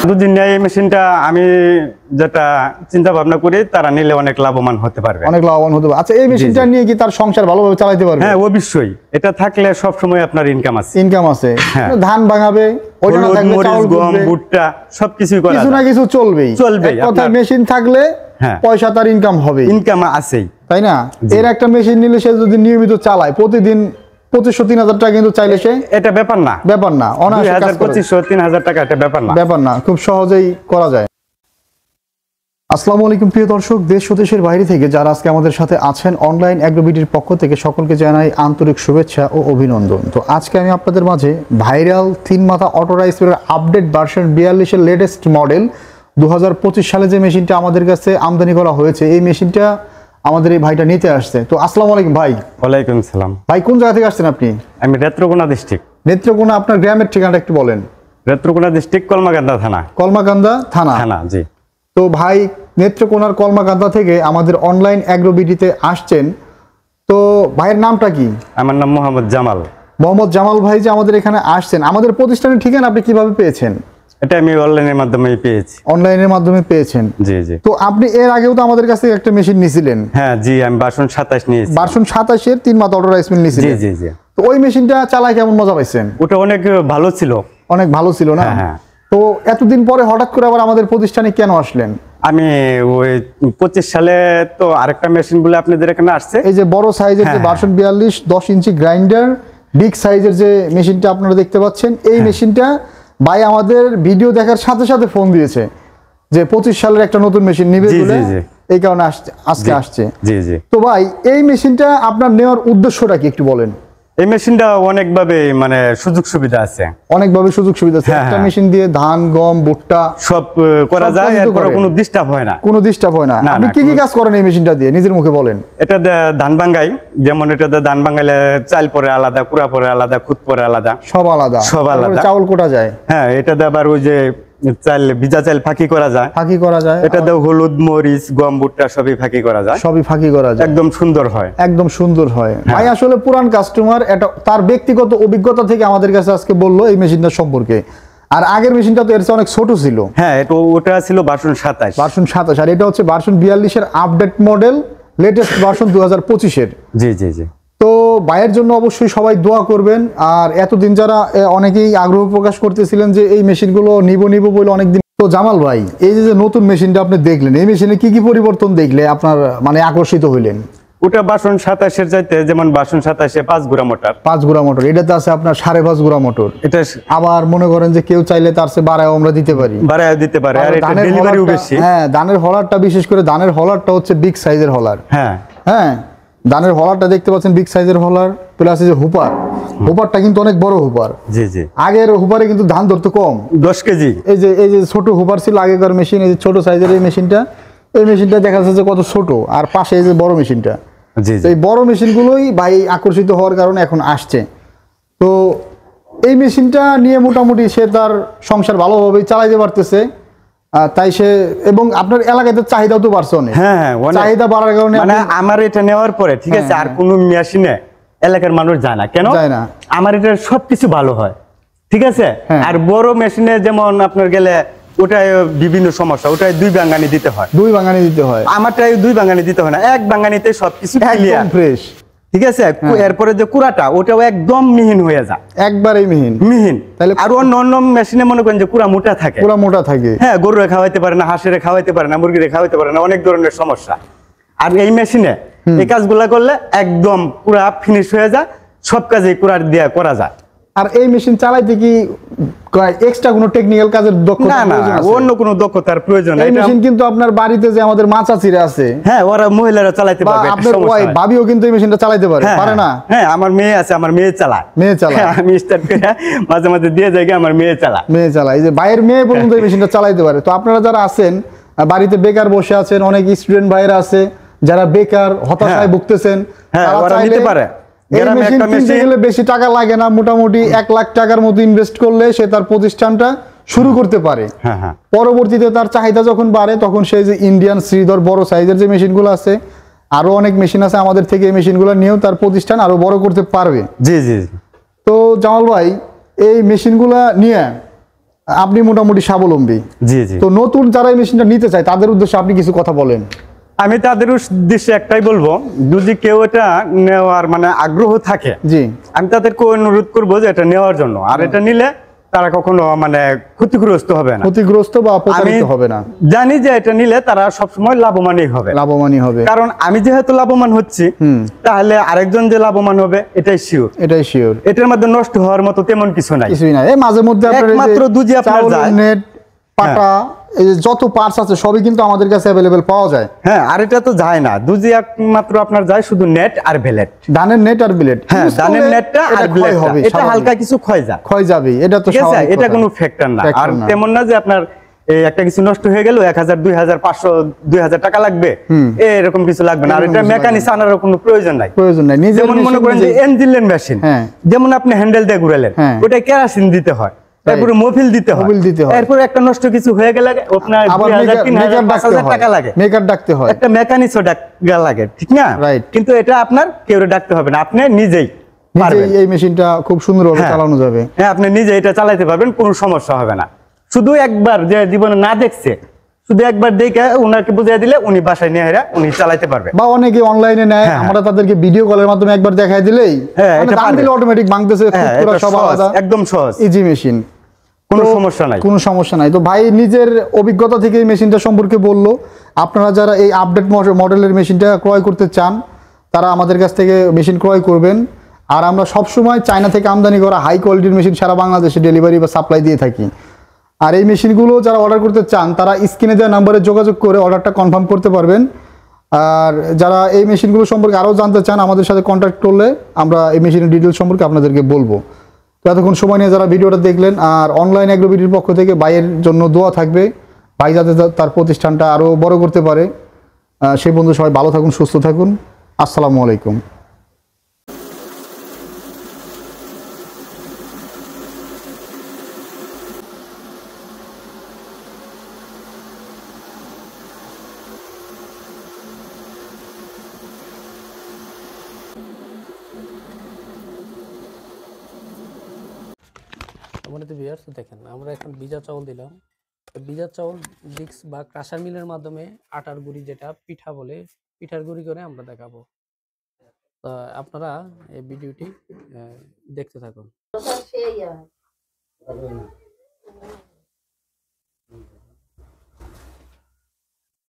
দুদিন নেয় এই মেশিনটা আমি যেটা চিন্তা ভাবনা করি তারা নিলে অনেক লাভবান হতে পারবে, অনেক লাভবান হতে পারবে। আচ্ছা, এই মেশিনটা নিয়ে কি তার সংসার ভালোভাবে চালাতে পারবে? হ্যাঁ অবশ্যই, এটা থাকলে সব সময় আপনার ইনকাম আছে। ইনকাম আছে, ধান ভাঙাবে, মরিচ, গম, ভুট্টা সবকিছুই করা কিছু না কিছু চলবেই। কথা মেশিন থাকলে পয়সা তার ইনকাম হবে, ইনকাম আছেই, তাই না? এর একটা মেশিন নিলে সে যদি নিয়মিত চালায় প্রতিদিন 2500-3000 টাকা কিন্তু চাইলে সে এটা ব্যাপার না, ব্যাপার না। 2500-3000 টাকা এটা ব্যাপার না, ব্যাপার না, খুব সহজেই করা যায়। আসসালামু আলাইকুম প্রিয় দর্শক, দেশ ও দেশের বাইরে থেকে যারা আজকে আমাদের সাথে আছেন অনলাইন অ্যাগ্রোবিডির পক্ষ থেকে সকলকে জানাই আন্তরিক শুভেচ্ছা ও অভিনন্দন। তো আজকে আমি আপনাদের মাঝে ভাইরাল 3 মাথা auto rice Miller update version 42 এর লেটেস্ট মডেল 2025 সালে যে মেশিনটা আমাদের কাছে আমদানি করা হয়েছে, এই মেশিনটা আমাদের এই ভাইটা নিতে আসছে। তো আসসালামু আলাইকুম ভাই। ওয়ালাইকুম সালাম। ভাই কোন জায়গা থেকে আসছেন আপনি? আমি নেত্রকোনা ডিস্ট্রিক্ট। নেত্রকোনা, আপনার গ্রামের ঠিকানাটা একটু বলেন। নেত্রকোনা ডিস্ট্রিক্ট, কলমাকান্দা থানা। কলমাকান্দা থানা, জি। তো ভাই নেত্রকোনার কলমাকান্দা থেকে আমাদের অনলাইন অ্যাগ্রোবিডিতে আসছেন। তো ভাইয়ের নামটা কি? আমার নাম মোহাম্মদ জামাল। মোহাম্মদ জামাল ভাই যে আমাদের এখানে আসছেন, আমাদের প্রতিষ্ঠানের ঠিকানা আপনি কিভাবে পেয়েছেন? এটা আমি অনলাইনের মাধ্যমে পেয়েছি। অনলাইনের মাধ্যমে পেয়েছেন? জি জি। তো আপনি এর আগেও তো আমাদের কাছে একটা মেশিন নিয়েছিলেন। হ্যাঁ জি, আমি ভার্সন 27 নিয়েছি। ভার্সন 27 এর 3 মাথা অটো রাইস মিল নিয়েছিলেন? জি জি জি। তো ওই মেশিনটা চালায় কেমন মজা পাইছেন? ওটা অনেক ভালো ছিল। অনেক ভালো ছিল না? হ্যাঁ। তো এতদিন পরে হঠাৎ করে আবার আমাদের প্রতিষ্ঠানে কেন আসলেন? আমি ওই 25 সালে তো আরেকটা মেশিন বলে আপনাদের এখানে আসছে, এই যে বড় সাইজের যে ভার্সন 42 10 ইঞ্চি গ্রাইন্ডার বিগ সাইজের যে মেশিনটা আপনারা দেখতে পাচ্ছেন, এই মেশিনটা ভাই আমাদের ভিডিও দেখার সাথে সাথে ফোন দিয়েছে যে 25 সালের একটা নতুন মেশিন নিবে বলে, এই কারণে আজকে আসছে। জি জি। তো ভাই এই মেশিনটা আপনার নেওয়ার উদ্দেশ্যটা কি একটু বলেন? এই মেশিনটা অনেকভাবে মানে সুযোগ সুবিধা আছে, অনেকভাবে সুযোগ সুবিধা আছে। একটা মেশিন দিয়ে ধান, গম, ভুট্টা সব করা যায়, এরপর কোনো ডিস্টার্ব হয় না। কোনো ডিস্টার্ব হয় না। আপনি কি কি কাজ করেন এই মেশিনটা দিয়ে, নিজের মুখে বলেন। এটা ধান ভাঙ্গাই, যেমন এটাতে ধান ভাঙ্গাইলে চাল পরে আলাদা, কুড়া পরে আলাদা, খুদ পরে আলাদা, সব আলাদা, সব আলাদা। চাউল কোটা যায়। হ্যাঁ, এটাতে আবার ওই যে চাল, ভিজা চাল ফাঁকি করা যায়, ফাঁকি করা যায়। এটাতে হলুদ, মরিচ, গম, ভুট্টা সবই ফাঁকি করা যায়, সবই ফাঁকি করা যায়, একদম সুন্দর হয়, একদম সুন্দর হয়। ভাই আসলে পুরান কাস্টমার, এটা তার ব্যক্তিগত অভিজ্ঞতা থেকে আমাদের কাছে আজকে বললো এই মেশিনটা সম্পর্কে। আর আগের মেশিনটা তো এর চেয়ে অনেক ছোট ছিল। হ্যাঁ, ওটা ছিল ভার্সন 27। ভার্সন 27, আর এটা হচ্ছে ভার্সন 42 এর আপডেট মডেল, লেটেস্ট ভার্সন 2025 এর। জি জি জি। তো ভাইয়ের জন্য অবশ্যই সবাই দোয়া করবেন। আর এতদিন যারা অনেকেই আগ্রহ প্রকাশ করতেছিলেন যে এই মেশিনগুলো নিব বলে অনেকদিন। তো জামাল ভাই, এই যে নতুন মেশিনটা আপনি দেখলেন, এই মেশিনে কি কি পরিবর্তন দেখলে আপনার মানে আকর্ষিত হইলেন? ওটা ভার্সন 27 এর চাইতে, যেমন ভার্সন 27 5 গুড়া মোটর, 5 গুড়া মোটর, এটাতে আছে আপনার 5.5 গুড়া মোটর। এটা আবার মনে করেন যে কেউ চাইলে তার চেয়ে বাড়ায় আমরা দিতে পারি, বাড়ায় দিতে পারে। আর এটা ডেলিভারিও বেশি। হ্যাঁ, ধানের হলারটা, বিশেষ করে ধানের হলারটা হচ্ছে বিগ সাইজের হলার। হ্যাঁ হ্যাঁ, ধানের হলারটা দেখতে পাচ্ছেন বিগ সাইজের হলার, প্লাস এই যে হুপারটা কিন্তু অনেক বড় হুপার। জি জি। আগের হুপারে কিন্তু ধান ধরতে কম, 10 কেজি। এই যে ছোট হুপার ছিল আগেকার মেশিন, এই যে ছোট সাইজের এই মেশিনটা দেখা যাচ্ছে যে কত ছোট। আর পাশে এই যে বড় মেশিনটা, এই বড় মেশিনগুলোই ভাই আকর্ষিত হওয়ার কারণে এখন আসছে। তো এই মেশিনটা নিয়ে মোটামুটি সে তার সংসার ভালোভাবেই চালাইতে পারতেছে, তাই সে, এবং আপনার এলাকাতে চাহিদাও তো বাড়ছে অনেক। হ্যাঁ, চাহিদা বাড়ার কারণে মানে আমার এটা নেওয়ার পরে ঠিক আছে, আর কোনো মেশিনে এলাকার মানুষ যায় না। কেন যায় না? আমার এটা সবকিছু ভালো হয়, ঠিক আছে। আর বড় মেশিনে যেমন আপনার গেলে ওটায় বিভিন্ন সমস্যা, ওটায় 2 ভাঙানি দিতে হয়, 2 ভাঙানি দিতে হয়। আমারটায় 2 ভাঙানি দিতে হয় না, 1 ভাঙানিতে সবকিছু একদম ফ্রেশ, ঠিক আছে। এরপরে যে কুড়াটা, ওটাও একদম মিহিন হয়ে যায়, একবারেই মিহিন। তাহলে আর অন্য মেশিনে মনে করেন যে কুড়া মোটা থাকে, হ্যাঁ, গরুরে খাওয়াইতে পারে না, হাঁসেরে খাওয়াইতে পারে না, মুরগিরে খাওয়াইতে পারে না, অনেক ধরনের সমস্যা। আর এই মেশিনে এই কাজগুলা করলে একদম কুড়া ফিনিশ হয়ে যায়, সব কাজে কুড়া দিয়ে করা যায়। আর এই মেশিন চালাইতে কি এক্সট্রা কোনো টেকনিক্যাল কাজের দক্ষতা প্রয়োজন আছে? অন্য কোনো দক্ষতার প্রয়োজন নাই। এই মেশিন কিন্তু আপনার বাড়িতে যে আমাদের মা চাচিরা আছে, হ্যাঁ, ওরা মহিলারা চালাতে পারবে, আপনার ওয়াইফ ভাবিও কিন্তু এই মেশিনটা চালাতে পারে না? হ্যাঁ, আমার মেয়ে আছে, আমার মেয়ে চালায়। আমি স্টার্ট করে মাঝে মাঝে দিয়ে যাই, আমার মেয়ে চালায়। এই যে ভাইয়ের মেয়ে পর্যন্ত এই মেশিনটা চালাইতে পারে। তো আপনারা যারা আছেন বাড়িতে বেকার বসে আছেন, অনেক স্টুডেন্ট ভাইয়েরা আছে যারা বেকার, হতাশায় ভুগতেছেন, তারা নিতে পারে। এই মেশিন কিনতে গেলে বেশি টাকা লাগে না, মোটামুটি 1 লাখ টাকার মতো ইনভেস্ট করলে সে তার প্রতিষ্ঠানটা শুরু করতে পারে। পরবর্তীতে তার চাহিদা যখন বাড়ে, তখন সেই যে ইন্ডিয়ান শ্রীধর বড় সাইজের যে মেশিনগুলো আছে, আরো অনেক মেশিন আছে আমাদের থেকে, এই মেশিনগুলো নিয়েও তার প্রতিষ্ঠান আরো বড় করতে পারবে। জি জি। তো জামাল ভাই, এই মেশিনগুলা নিয়ে আপনি মোটামুটি স্বাবলম্বী। জি জি। তো নতুন যারা এই মেশিনটা নিতে চায় তাদের উদ্দেশ্যে আপনি কিছু কথা বলেন। আমি তাদের উদ্দেশ্যে একটাই বলবো, যদি কেউ এটা নেওয়ার মানে আগ্রহ থাকে, জি, আমি তাদেরকে অনুরোধ করবো যে এটা নেওয়ার জন্য। আর এটা নিলে তারা কখনো মানে ক্ষতিগ্রস্ত হবে না, ক্ষতিগ্রস্ত বা প্রতারিত হবে না। জানি যে এটা নিলে তারা সবসময় লাভবানই হবে, লাভবানই হবে। কারণ আমি যেহেতু লাভবান হচ্ছি, তাহলে আরেকজন যে লাভবান হবে এটাই শিওর। এটাই শিওর। এটার মধ্যে নষ্ট হওয়ার মতো তেমন কিছু নাই, কিছুই নাই। এই মাঝে মধ্যে আপনার একমাত্র দুজি আপনার যায়, নেট পাটা এই যে যত পার্টস আছে সবই কিন্তু আমাদের কাছে अवेलेबल পাওয়া যায়। হ্যাঁ, আর এটা তো যায় না, দুজি একমাত্র আপনার যায় শুধু নেট আর ব্লেড। ধানের নেট আর ব্লেড। হ্যাঁ, ধানের নেটটা আর ব্লেডটা, এটা হালকা কিছু ক্ষয় যাবে, এটা তো স্বাভাবিক, এটা কোনো ফ্যাক্টর না। আর তেমন না যে আপনার এই একটা কিছু নষ্ট হয়ে গেল 1000 2000 500 2000 টাকা লাগবে, এরকম কিছু লাগবে না। আর এটা মেকানিক আনার কোনো প্রয়োজন নাই। যেমন মনে করেন যে ইঞ্জিন মেশিন, যেমন আপনি হ্যান্ডেল দিয়ে ঘুরালেন, ওটা কেরোসিন দিতে হয়, তারপরে মোবিল দিতে হয়, এরপর একটা নষ্ট কিছু হয়ে গেলে আপনার 2000 3000 5000 টাকা লাগে, মেকার ডাকতে হয়, একটা মেকানিকও ডাকা লাগে, ঠিক না? কিন্তু এটা আপনার কেউ ডাকতে হবে না, আপনি নিজেই পারবেন। এই মেশিনটা খুব সুন্দরভাবে চালানো যাবে। হ্যাঁ, আপনি নিজে এটা চালাতে পারবেন, কোনো সমস্যা হবে না। শুধু একবার যে জীবনে না দেখছে, শুধু একবার দেখে উনাকে বুঝিয়ে দিলে উনি বাসায় নিয়ে এরা উনি চালাতে পারবে। বা অনেকে অনলাইনে নেয়, আমরা তাদেরকে ভিডিও কলের মাধ্যমে একবার দেখাই দিলেই এটা দাম দিলে অটোমেটিক ভাঙতেছে, খুব সব আলাদা, একদম সহজ, ইজি মেশিন, কোনো সমস্যা নাই, কোনো সমস্যা নাই। তো ভাই নিজের অভিজ্ঞতা থেকে এই মেশিনটা সম্পর্কে বললো। আপনারা যারা এই আপডেট মডেলের মেশিনটা ক্রয় করতে চান তারা আমাদের কাছ থেকে মেশিন ক্রয় করবেন। আর আমরা সবসময় চায়না থেকে আমদানি করা হাই কোয়ালিটির মেশিন সারা বাংলাদেশে ডেলিভারি বা সাপ্লাই দিয়ে থাকি। আর এই মেশিনগুলো যারা অর্ডার করতে চান তারা স্ক্রিনে দেওয়া নাম্বারে যোগাযোগ করে অর্ডারটা কনফার্ম করতে পারবেন। আর যারা এই মেশিনগুলো সম্পর্কে আরও জানতে চান আমাদের সাথে কন্ট্যাক্ট করলে আমরা এই মেশিনের ডিটেলস সম্পর্কে আপনাদেরকে বলবো। তো এতক্ষণ সময় নিয়ে যারা ভিডিওটা দেখলেন, আর অনলাইন অ্যাগ্রোবিডির পক্ষ থেকে ভাইয়ের জন্য দোয়া থাকবে, ভাই যাতে তার প্রতিষ্ঠানটা আরও বড় করতে পারে। সেই বন্ধু সবাই ভালো থাকুন, সুস্থ থাকুন। আসসালামু আলাইকুম। আমাদের ভিউয়ার্স দেখেন, আমরা এখন ভিজা চাউল দিলাম। ভিজা চাউল মিক্স বা ক্রাশার মিলের মাধ্যমে আটার গুঁড়ি, যেটা পিঠা বলে, পিঠার গুঁড়ি করে আমরা দেখাবো। তো আপনারা এই ভিডিওটি দেখতে থাকুন।